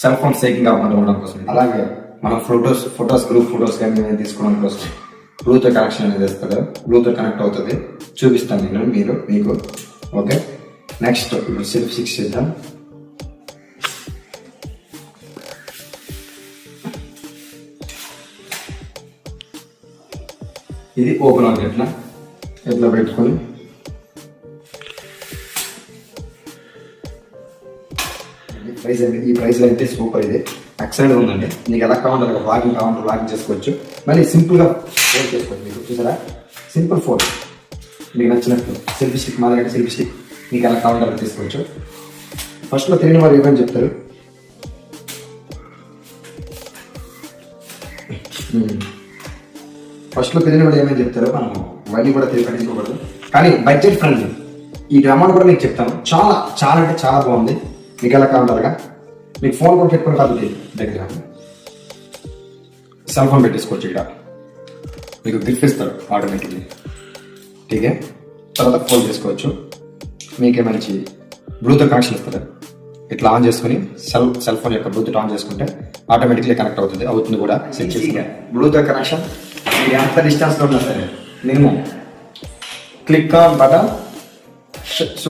Cell phone సేకింగ్ అవ్వకుండా ఉండడం కోసం. అలాగే మన ఫొటోస్ గ్రూప్ ఫొటోస్ కానీ తీసుకోవడం కోసం బ్లూటూత్ కనెక్షన్ అనేది ఇస్తాడు. బ్లూటూత్ కనెక్ట్ అవుతుంది, చూపిస్తాను నేను మీకు. ఓకే, నెక్స్ట్ ఇప్పుడు సెల్ఫ్ 6 చేద్దాం. ఇది ఓపెన్ అవుతుంది. ఎట్లా పెట్టుకొని ఈ ప్రైస్ అయితే సూపర్. ఇది ఎక్సలెంట్ ఉందండి. నీకు ఎలా కావాలంటే వాకింగ్ చేసుకోవచ్చు. మళ్ళీ సింపుల్గా ఫోన్ చేసుకోవచ్చు. మీకు చూసారా, సింపుల్ ఫోన్ మీకు నచ్చినట్టు. సెల్ఫీ స్టిక్ మా దగ్గర సెల్ఫీ స్టిక్ మీకు ఎలా కావాలంటే అలా తీసుకోవచ్చు. ఫస్ట్లో తెలియని వారు ఏమని చెప్తారు, మనం ఇవన్నీ కూడా పట్టించుకోకూడదు. కానీ బడ్జెట్ ఫ్రెండ్లీ ఈ అమౌంట్ కూడా మీకు చెప్తాను. చాలా చాలా అంటే చాలా బాగుంది. మీకు ఎలా కావాలంటారుగా, మీకు ఫోన్ కూడా పెట్టుకుని కాదు దగ్గర సెల్ ఫోన్ పెట్టేసుకోవచ్చు. ఇక్కడ మీకు గ్రిప్ ఇస్తారు ఆటోమేటిక్లీ. ఠీకే, తర్వాత ఫోన్ చేసుకోవచ్చు. మీకే మంచి బ్లూటూత్ కనెక్షన్ ఇస్తారు. ఇట్లా ఆన్ చేసుకుని సెల్ ఫోన్ యొక్క బ్లూటూత్ ఆన్ చేసుకుంటే ఆటోమేటిక్లీ కనెక్ట్ అవుతుంది కూడా. సెట్ చేసి బ్లూటూత్ కనెక్షన్ మీరు ఎంత డిస్టెన్స్లో ఉన్నా సరే మినిమం క్లిక్ ఆన్ బటన్